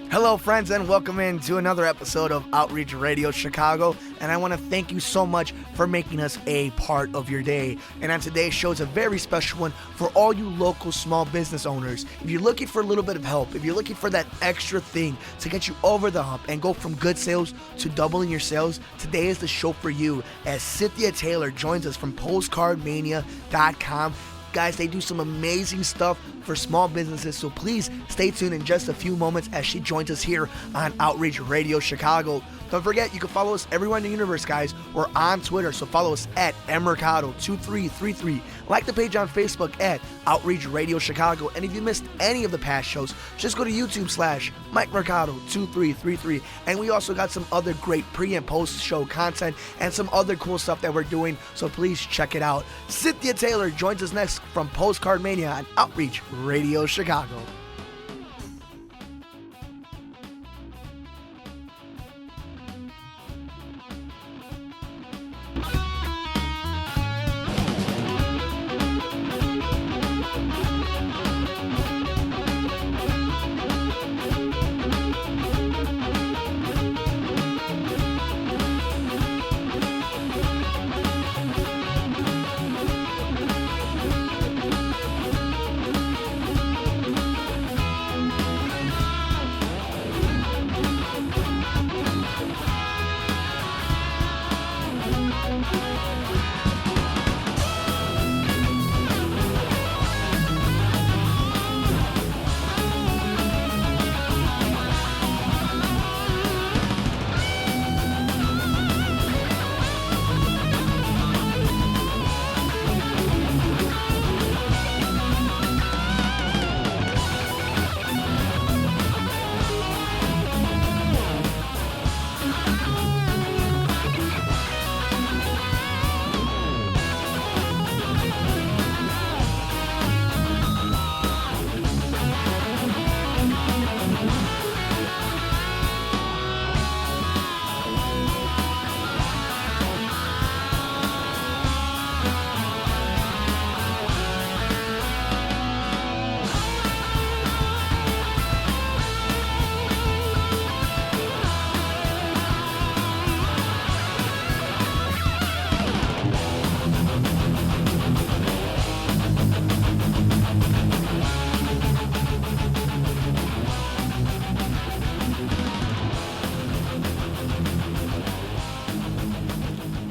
Hello, friends, and welcome in to another episode of Outreach Radio Chicago. And I want to thank you so much for making us a part of your day. And on today's show is a very special one for all you local small business owners. If you're looking for a little bit of help, if you're looking for that extra thing to get you over the hump and go from good sales to doubling your sales, today is the show for you as Cynthia Taylor joins us from PostcardMania.com. Guys, they do some amazing stuff for small businesses, so please stay tuned in just a few moments as she joins us here on Outreach Radio Chicago. Don't forget, you can follow us everywhere in the universe, guys. We're on Twitter, so follow us at mmercado2333. Like the page on Facebook at Outreach Radio Chicago. And if you missed any of the past shows, just go to YouTube/MikeMercado2333. And we also got some other great pre- and post-show content and some other cool stuff that we're doing, so please check it out. Cynthia Taylor joins us next from Postcard Mania on Outreach Radio Chicago.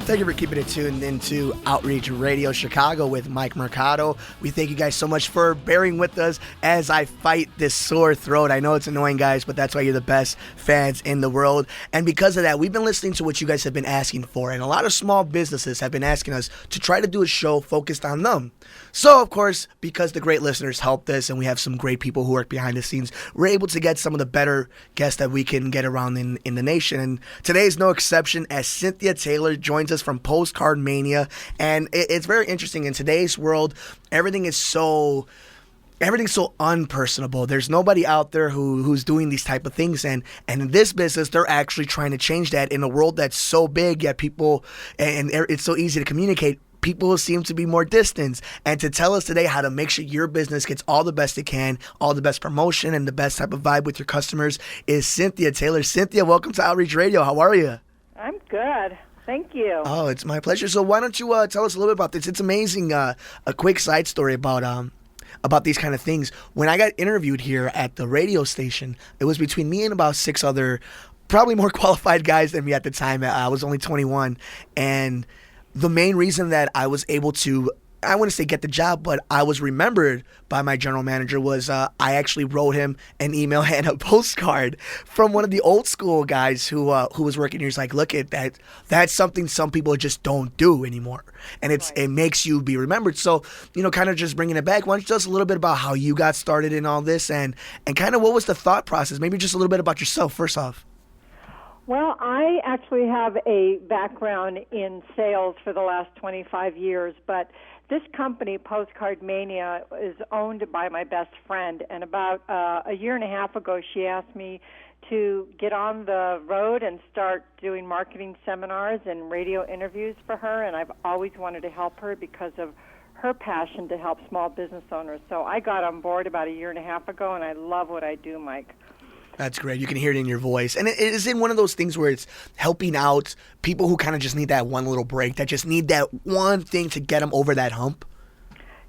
Thank you for keeping it tuned into Outreach Radio Chicago with Mike Mercado. We thank you guys so much for bearing with us as I fight this sore throat. I know it's annoying, guys, but that's why you're the best fans in the world. And because of that, we've been listening to what you guys have been asking for. And a lot of small businesses have been asking us to try to do a show focused on them. So, of course, because the great listeners helped us and we have some great people who work behind the scenes, we're able to get some of the better guests that we can get around in the nation. And today is no exception as Cynthia Taylor joins us from Postcard Mania. And it's very interesting. In today's world, everything's so unpersonable. There's nobody out there who's doing these type of things. And in this business, they're actually trying to change that in a world that's so big, yet people, and it's so easy to communicate, people seem to be more distant. And to tell us today how to make sure your business gets all the best it can, all the best promotion and the best type of vibe with your customers is Cynthia Taylor. Cynthia, welcome to Outreach Radio. How are you? I'm good. Thank you. Oh, it's my pleasure. So why don't you tell us a little bit about this? It's amazing. A quick side story about these kind of things. When I got interviewed here at the radio station, it was between me and about 6 other, probably more qualified guys than me at the time. I was only 21. And the main reason that I was able to, I wouldn't say get the job, but I was remembered by my general manager was I actually wrote him an email and a postcard from one of the old school guys who was working here. He's like, look at that. That's something some people just don't do anymore. And it makes you be remembered. So, kind of just bringing it back. Why don't you tell us a little bit about how you got started in all this and kind of what was the thought process? Maybe just a little bit about yourself first off. Well, I actually have a background in sales for the last 25 years, but this company, Postcard Mania, is owned by my best friend, and about a year and a half ago, she asked me to get on the road and start doing marketing seminars and radio interviews for her, and I've always wanted to help her because of her passion to help small business owners. So I got on board about a year and a half ago, and I love what I do, Mike. That's great. You can hear it in your voice. And it is in one of those things where it's helping out people who kind of just need that one little break, that just need that one thing to get them over that hump?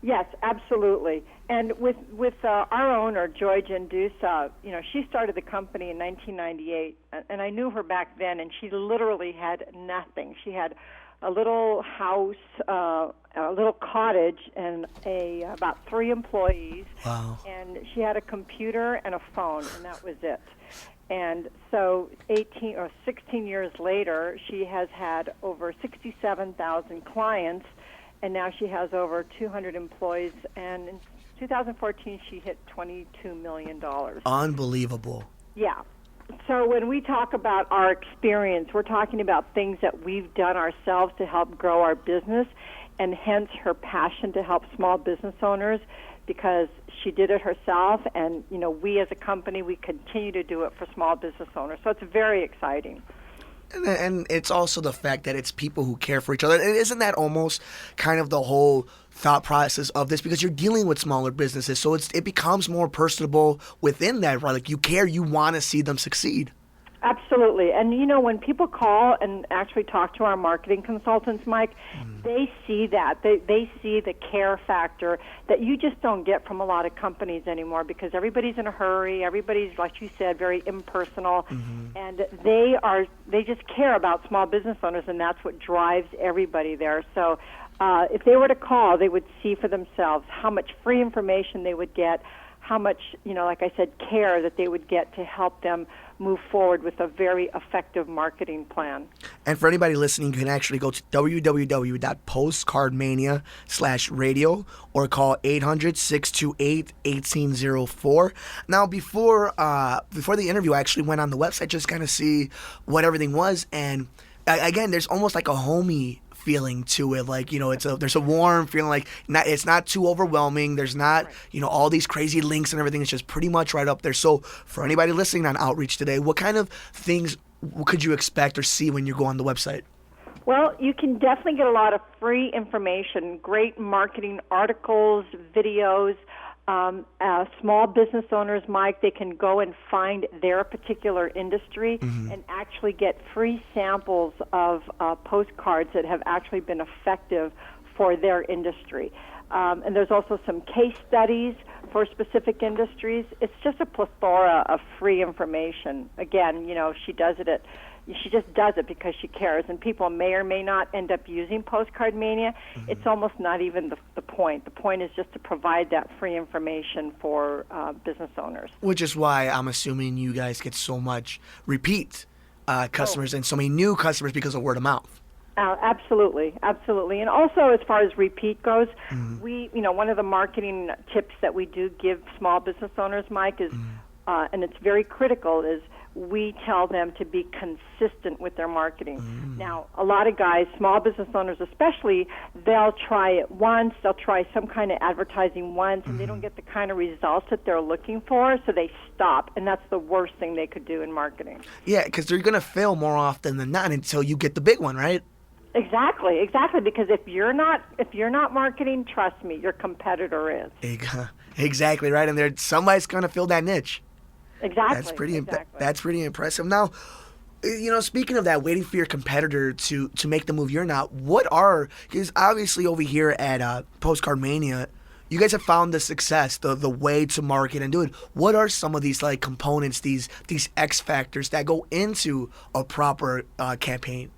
Yes, absolutely. And with our owner, Joy Gendusa, she started the company in 1998, and I knew her back then, and she literally had nothing. She had a little house, a little cottage, and about 3 employees. Wow. And she had a computer and a phone, and that was it. And so 16 years later, she has had over 67,000 clients, and now she has over 200 employees. And in 2014, she hit $22 million. Unbelievable. Yeah. So when we talk about our experience, we're talking about things that we've done ourselves to help grow our business, and hence her passion to help small business owners, because she did it herself, and we as a company, we continue to do it for small business owners. So it's very exciting. And it's also the fact that it's people who care for each other. And isn't that almost kind of the whole thought process of this? Because you're dealing with smaller businesses, so it becomes more personable within that, right? Like, you care, you want to see them succeed. Absolutely. And, when people call and actually talk to our marketing consultants, Mike, they see that. They see the care factor that you just don't get from a lot of companies anymore, because everybody's in a hurry. Everybody's, like you said, very impersonal. And they just care about small business owners, and that's what drives everybody there. So if they were to call, they would see for themselves how much free information they would get, how much, like I said, care that they would get to help them move forward with a very effective marketing plan. And for anybody listening, you can actually go to www.postcardmania.radio or call 800-628-1804. Now, before the interview, I actually went on the website just kind of see what everything was. And again, there's almost like a homey feeling to it, like there's a warm feeling, like it's not too overwhelming. There's not all these crazy links and everything. It's just pretty much right up there. So for anybody listening on Outreach today, what kind of things could you expect or see when you go on the website? Well, you can definitely get a lot of free information, great marketing articles, videos. Small business owners, Mike, they can go and find their particular industry and actually get free samples of postcards that have actually been effective for their industry. And there's also some case studies for specific industries. It's just a plethora of free information. Again, she just does it because she cares, and people may or may not end up using PostcardMania. It's almost not even the point. The point is just to provide that free information for business owners. Which is why I'm assuming you guys get so much repeat customers and so many new customers because of word of mouth. Absolutely. And also, as far as repeat goes, we, one of the marketing tips that we do give small business owners, Mike, is, and it's very critical, is we tell them to be consistent with their marketing. Now, a lot of guys, small business owners especially, they'll try it once, they'll try some kind of advertising once, and they don't get the kind of results that they're looking for, so they stop, and that's the worst thing they could do in marketing. Yeah, because they're going to fail more often than not until you get the big one, right? Exactly, because if you're not marketing, trust me, your competitor is. Exactly, right, and somebody's going to fill that niche. Exactly. That's pretty impressive. Now, speaking of that, waiting for your competitor to make the move you're not, because obviously over here at PostcardMania, you guys have found the success, the way to market and do it. What are some of these components, these X factors that go into a proper campaign?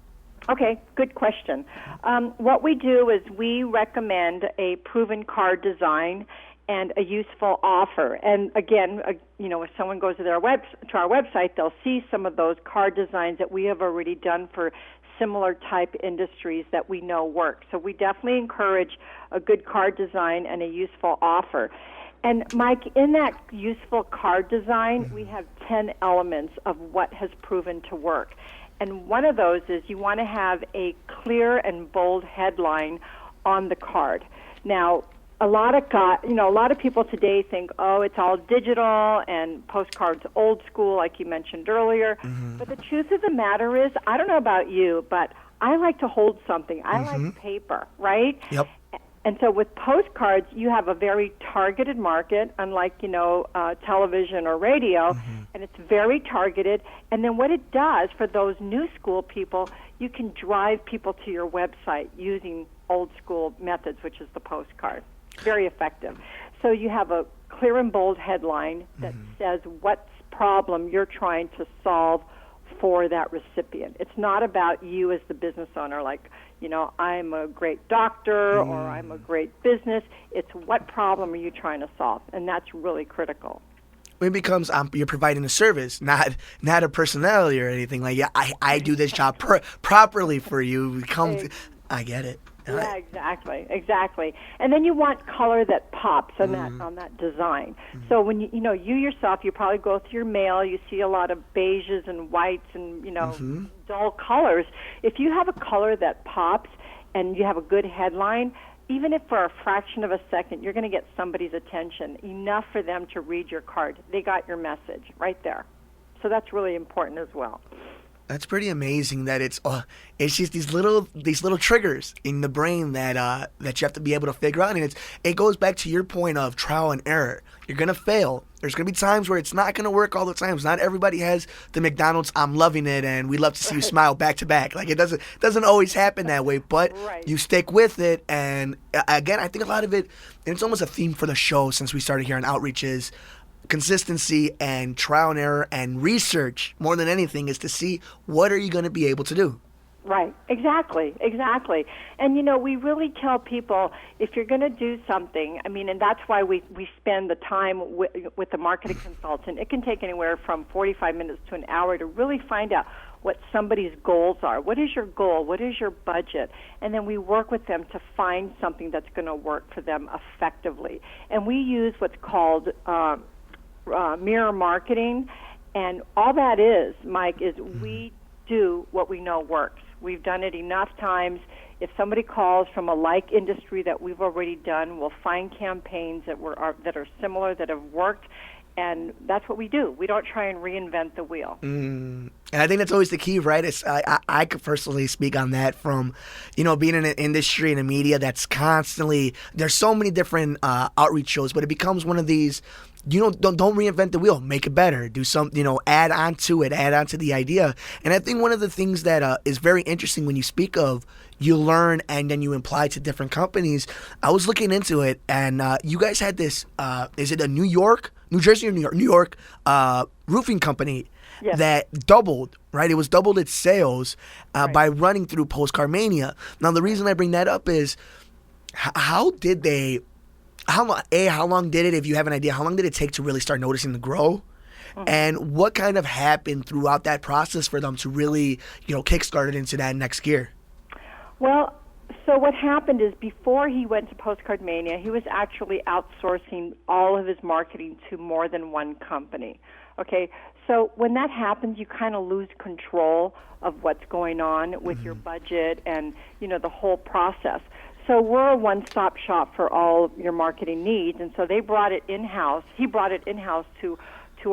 Okay, good question. What we do is we recommend a proven card design and a useful offer. And again, if someone goes to our website, they'll see some of those card designs that we have already done for similar type industries that we know work. So we definitely encourage a good card design and a useful offer. And Mike, in that useful card design, we have 10 elements of what has proven to work. And one of those is you want to have a clear and bold headline on the card. Now, a lot of people today think, it's all digital and postcards old school, like you mentioned earlier. But the truth of the matter is, I don't know about you, but I like to hold something. I like paper, right? Yep. And so with postcards, you have a very targeted market, unlike, television or radio, and it's very targeted. And then what it does for those new school people, you can drive people to your website using old school methods, which is the postcard. Very effective. So you have a clear and bold headline that says what problem you're trying to solve for that recipient. It's not about you as the business owner, like, I'm a great doctor or I'm a great business. It's what problem are you trying to solve? And that's really critical. It becomes you're providing a service, not a personality or anything. Like, I do this job properly for you. I get it. Yeah, exactly. And then you want color that pops on that design. So when you yourself, you probably go through your mail, you see a lot of beiges and whites and dull colors. If you have a color that pops and you have a good headline, even if for a fraction of a second, you're going to get somebody's attention, enough for them to read your card. They got your message right there. So that's really important as well. That's pretty amazing that it's just these little triggers in the brain that you have to be able to figure out, and it goes back to your point of trial and error. You're gonna fail. There's gonna be times where it's not gonna work all the times. Not everybody has the McDonald's "I'm loving it" and "we love to see you smile" back to back. Like, it doesn't always happen that way, but you stick with it. And again, I think a lot of it, and it's almost a theme for the show since we started here on Outreach, is consistency and trial and error and research more than anything, is to see what are you going to be able to do. Right, exactly. And, we really tell people, if you're going to do something, and that's why we spend the time with the marketing consultant. It can take anywhere from 45 minutes to an hour to really find out what somebody's goals are. What is your goal? What is your budget? And then we work with them to find something that's going to work for them effectively. And we use what's called mirror marketing, and all that is, Mike, is we do what we know works. We've done it enough times. If somebody calls from a like industry that we've already done, we'll find campaigns that are similar, that have worked, and that's what we do. We don't try and reinvent the wheel. And I think that's always the key, right? I could personally speak on that from, being in an industry and a media that's constantly, there's so many different outreach shows, but it becomes one of these, don't reinvent the wheel, make it better, do some, add on to the idea. And I think one of the things that is very interesting when you speak of you learn and then you apply to different companies, I was looking into it, and you guys had this, is it a New Jersey or New York roofing company? Yes. That doubled, right? It was doubled its sales by running through PostcardMania. Now, the reason I bring that up is how long did it, if you have an idea, how long did it take to really start noticing the grow? And what kind of happened throughout that process for them to really, kickstart it into that next gear? Well, so what happened is before he went to PostcardMania, he was actually outsourcing all of his marketing to more than one company. Okay, so when that happens, you kind of lose control of what's going on with your budget and, the whole process. So we're a one-stop shop for all your marketing needs, and so they brought it in-house. He brought it in-house to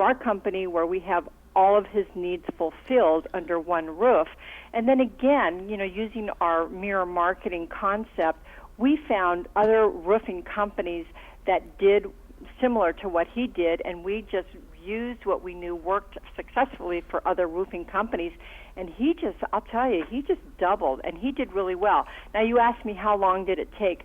our company, where we have all of his needs fulfilled under one roof. And then again, using our mirror marketing concept, we found other roofing companies that did similar to what he did, and we just used what we knew worked successfully for other roofing companies. And I'll tell you, he just doubled, and he did really well. Now, you asked me how long did it take.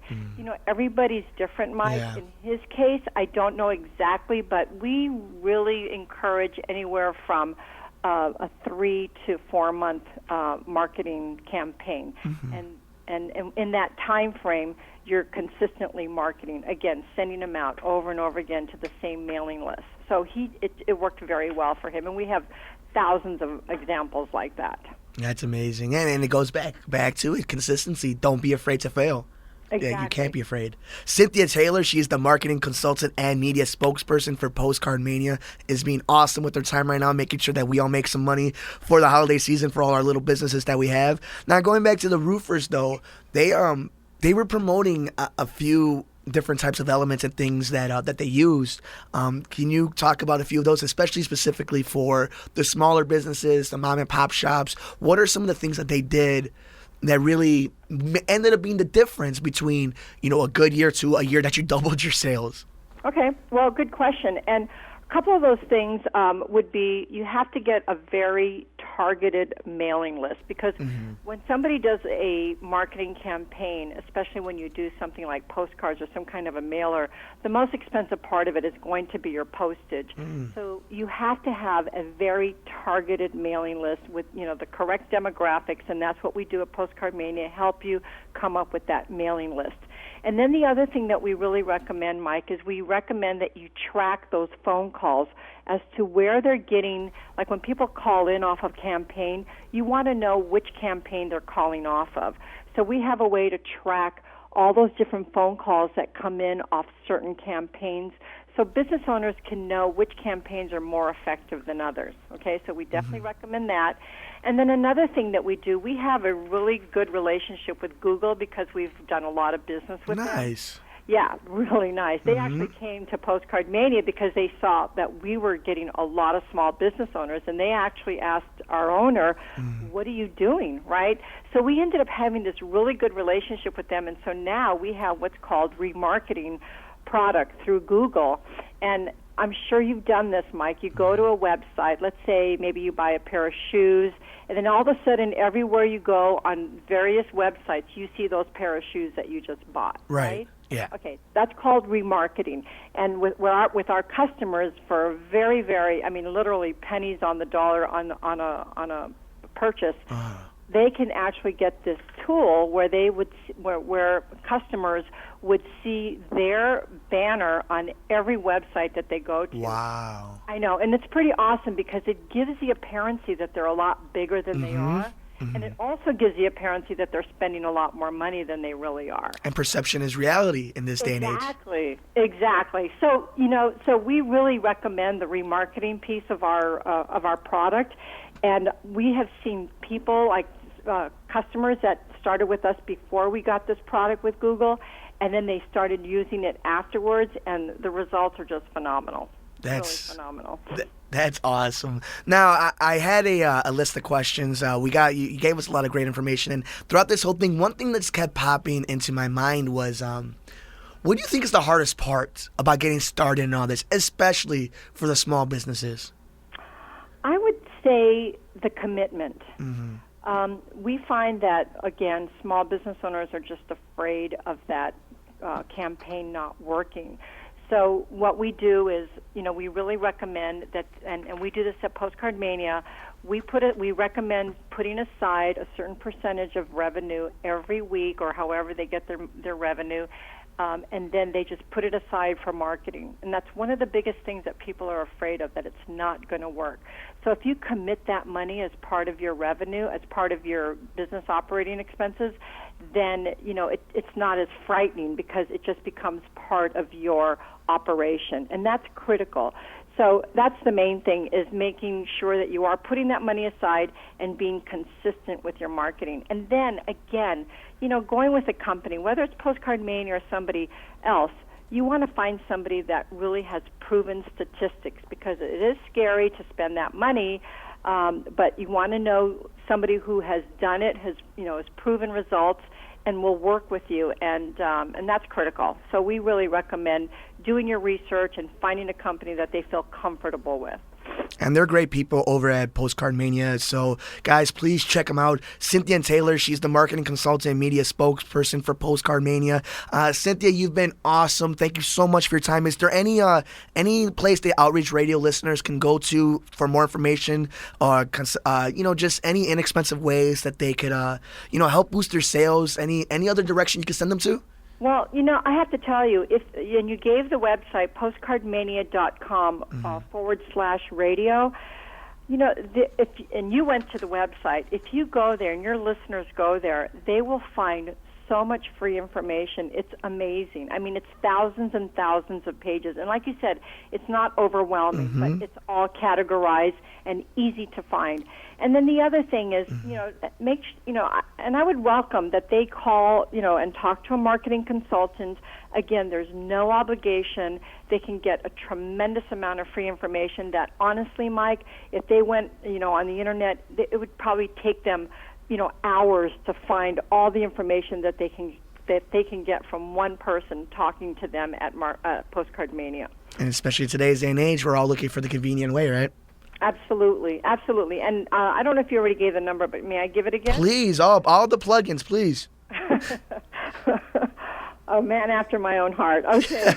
Everybody's different, Mike. Yeah. In his case, I don't know exactly, but we really encourage anywhere from a 3 to 4 month marketing campaign. And in that time frame, you're consistently marketing, again, sending them out over and over again to the same mailing list. So it worked very well for him, and we have thousands of examples like that. That's amazing. And it goes back to it, consistency. Don't be afraid to fail. Exactly. Yeah, you can't be afraid. Cynthia Taylor, she's the marketing consultant and media spokesperson for PostcardMania, is being awesome with her time right now, making sure that we all make some money for the holiday season for all our little businesses that we have. Now, going back to the roofers, though, they were promoting a few different types of elements and things that they used. Can you talk about a few of those, especially specifically for the smaller businesses, the mom and pop shops? What are some of the things that they did that really ended up being the difference between, a good year to a year that you doubled your sales? Okay, well, good question. And a couple of those things would be you have to get a very targeted mailing list, because when somebody does a marketing campaign, especially when you do something like postcards or some kind of a mailer, the most expensive part of it is going to be your postage. So you have to have a very targeted mailing list with, the correct demographics, and that's what we do at PostcardMania, help you come up with that mailing list. And then the other thing that we really recommend, Mike, is we recommend that you track those phone calls as to where they're getting, like when people call in off of campaign, you want to know which campaign they're calling off of. So we have a way to track all those different phone calls that come in off certain campaigns, so business owners can know which campaigns are more effective than others. Okay, so we definitely recommend that. And then another thing that we do, we have a really good relationship with Google because we've done a lot of business with them. Nice. Yeah, really nice. They actually came to PostcardMania because they saw that we were getting a lot of small business owners, and they actually asked our owner, what are you doing, right? So we ended up having this really good relationship with them, and so now we have what's called remarketing product through Google. And I'm sure you've done this, Mike. You go to a website, let's say maybe you buy a pair of shoes, and then all of a sudden everywhere you go on various websites, you see those pair of shoes that you just bought, right? Yeah. Okay, that's called remarketing. And with our customers, for very, very, literally pennies on the dollar on a purchase, they can actually get this tool where they would where customers would see their banner on every website that they go to. Wow. I know, and it's pretty awesome because it gives the appearancy that they're a lot bigger than they are. And it also gives the appearancy that they're spending a lot more money than they really are. And perception is reality in this day and age. Exactly. So so we really recommend the remarketing piece of our product, and we have seen people like customers that started with us before we got this product with Google, and then they started using it afterwards, and the results are just phenomenal. That's really phenomenal. That's awesome. Now, I had a list of questions. You gave us a lot of great information, and throughout this whole thing, one thing that's kept popping into my mind was, what do you think is the hardest part about getting started in all this, especially for the small businesses? I would say the commitment. We find that, again, small business owners are just afraid of that campaign not working. So what we do is, we really recommend that, and we do this at PostcardMania, we recommend putting aside a certain percentage of revenue every week or however they get their revenue, and then they just put it aside for marketing. And that's one of the biggest things that people are afraid of, that it's not going to work. So if you commit that money as part of your revenue, as part of your business operating expenses, then, it's not as frightening because it just becomes part of your operation. And that's critical. So that's the main thing, is making sure that you are putting that money aside and being consistent with your marketing. And then, again, going with a company, whether it's PostcardMania or somebody else, you want to find somebody that really has proven statistics, because it is scary to spend that money, but you want to know somebody who has done it, has proven results, and will work with you, and that's critical. So we really recommend doing your research and finding a company that they feel comfortable with. And they're great people over at PostcardMania. So, guys, please check them out. Cynthia Taylor, she's the marketing consultant and media spokesperson for PostcardMania. Cynthia, you've been awesome. Thank you so much for your time. Is there any place the Outreach Radio listeners can go to for more information, or just any inexpensive ways that they could help boost their sales? Any other direction you can send them to? Well, I have to tell you, and you gave the website postcardmania.com /radio. And you went to the website. If you go there and your listeners go there, they will find so much free information. It's amazing. It's thousands and thousands of pages. And like you said, it's not overwhelming, but it's all categorized and easy to find. And then the other thing is, and I would welcome that they call, and talk to a marketing consultant. Again, there's no obligation. They can get a tremendous amount of free information that, honestly, Mike, if they went, on the internet, it would probably take them hours to find all the information that they can get from one person talking to them at Postcard Mania. And especially today's day and age, we're all looking for the convenient way, right? Absolutely. And I don't know if you already gave the number, but may I give it again? Please, all the plugins, please. Oh, man after my own heart. Okay.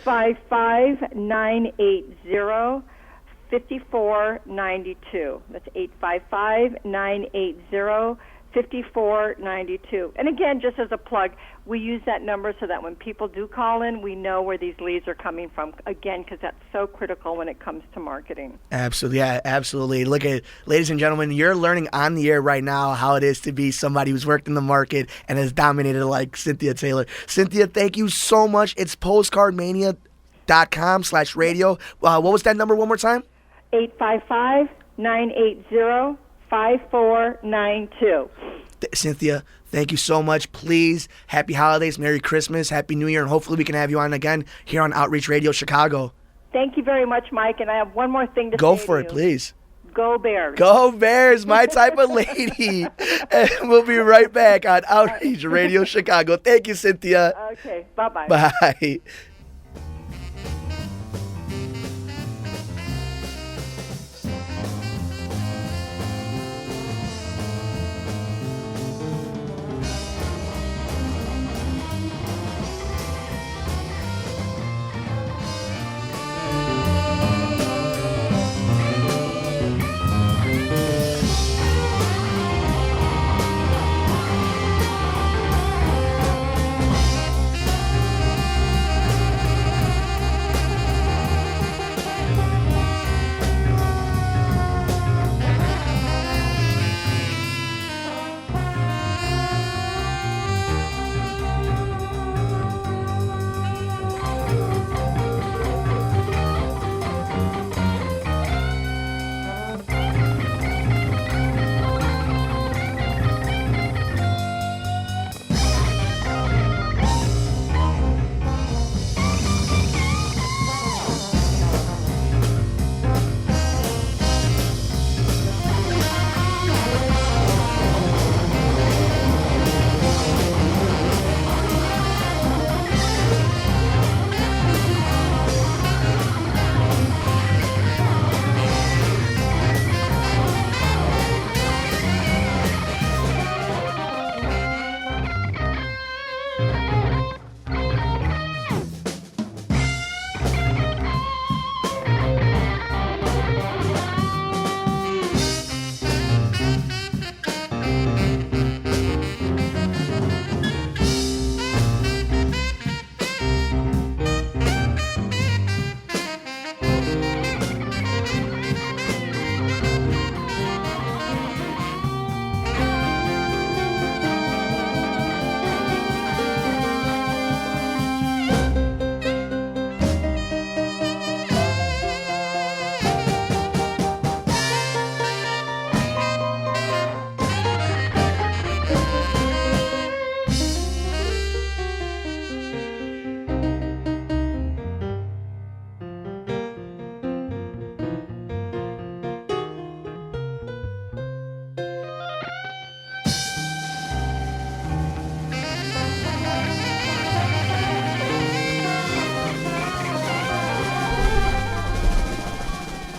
855-980-5492. That's 855-980-5492. And again, just as a plug, we use that number so that when people do call in, we know where these leads are coming from. Again, because that's so critical when it comes to marketing. Absolutely. Yeah, absolutely. Look at, ladies and gentlemen, you're learning on the air right now how it is to be somebody who's worked in the market and has dominated like Cynthia Taylor. Cynthia, thank you so much. It's postcardmania.com/radio. What was that number one more time? 855-980-5492. Cynthia, thank you so much. Please, happy holidays, Merry Christmas, Happy New Year, and hopefully we can have you on again here on Outreach Radio Chicago. Thank you very much, Mike, and I have one more thing to say. Go for it, please. Go Bears. Go Bears, my type of lady. And we'll be right back on Outreach Radio Chicago. Thank you, Cynthia. Okay, bye-bye. Bye.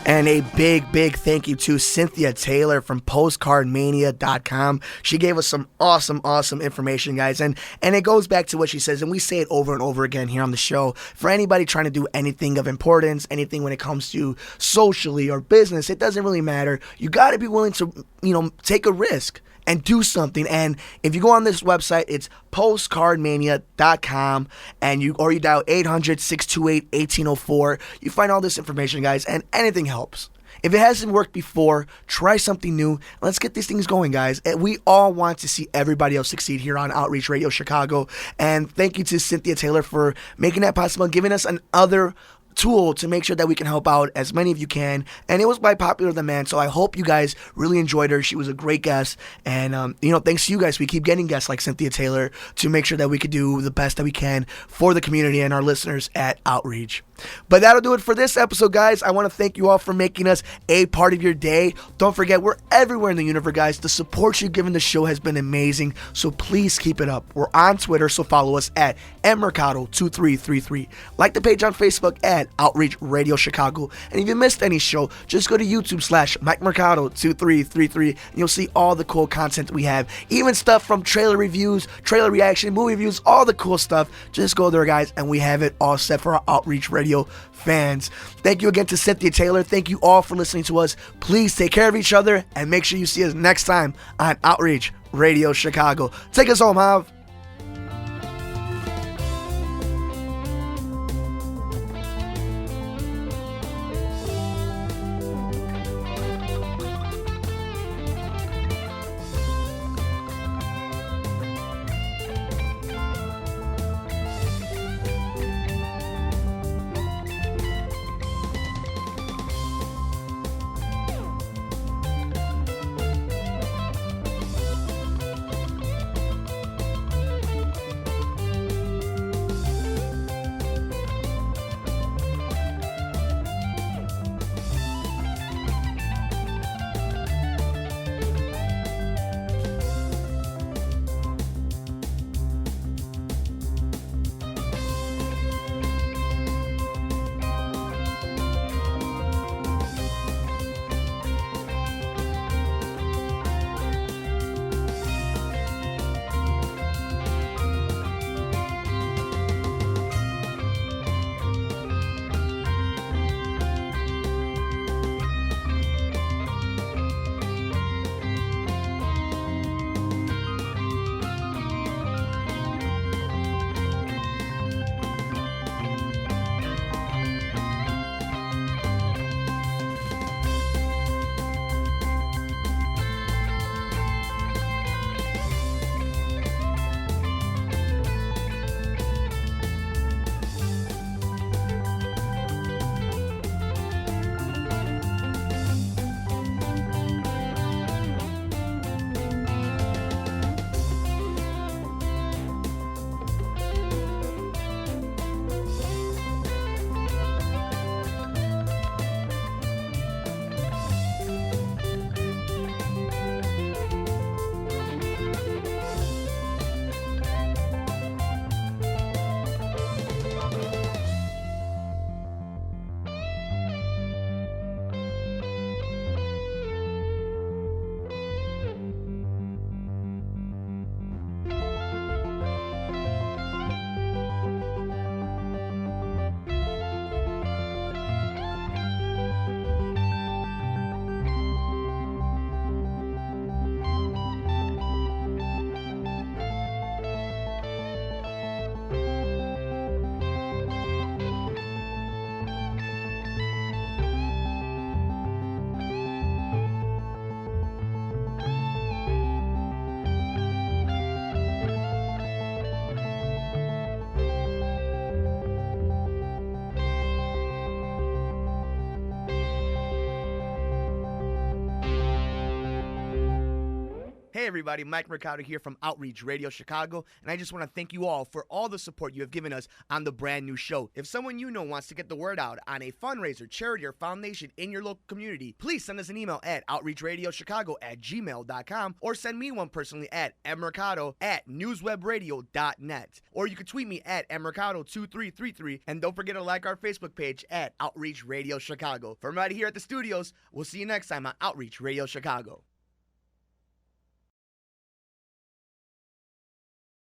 And a big, big thank you to Cynthia Taylor from PostcardMania.com. She gave us some awesome, awesome information, guys. And it goes back to what she says, and we say it over and over again here on the show. For anybody trying to do anything of importance, anything when it comes to socially or business, it doesn't really matter. You got to be willing to, take a risk and do something. And if you go on this website, it's postcardmania.com, and you dial 800-628-1804. You find all this information, guys, and anything helps. If it hasn't worked before, try something new. Let's get these things going, guys. And we all want to see everybody else succeed here on Outreach Radio Chicago. And thank you to Cynthia Taylor for making that possible and giving us another tool to make sure that we can help out as many of you can. And it was by popular demand, so I hope you guys really enjoyed her. She was a great guest. And, thanks to you guys, we keep getting guests like Cynthia Taylor to make sure that we could do the best that we can for the community and our listeners at Outreach. But that'll do it for this episode, guys. I want to thank you all for making us a part of your day. Don't forget, we're everywhere in the universe, guys. The support you've given the show has been amazing, so please keep it up. We're on Twitter, so follow us at mmercado2333. Like the page on Facebook at Outreach Radio Chicago. And if you missed any show, just go to YouTube/MikeMercado2333, and you'll see all the cool content we have. Even stuff from trailer reviews, trailer reaction, movie reviews, all the cool stuff. Just go there, guys, and we have it all set for our Outreach Radio fans. Thank you again to Cynthia Taylor. Thank you all for listening to us. Please take care of each other and make sure you see us next time on Outreach Radio Chicago. Take us home, Hav. Hey everybody, Mike Mercado here from Outreach Radio Chicago, and I just want to thank you all for all the support you have given us on the brand new show. If someone you know wants to get the word out on a fundraiser, charity, or foundation in your local community, please send us an email at outreachradiochicago@gmail.com or send me one personally at mmercado@newswebradio.net. Or you can tweet me at mmercado2333, and don't forget to like our Facebook page at Outreach Radio Chicago. From right here at the studios, we'll see you next time on Outreach Radio Chicago.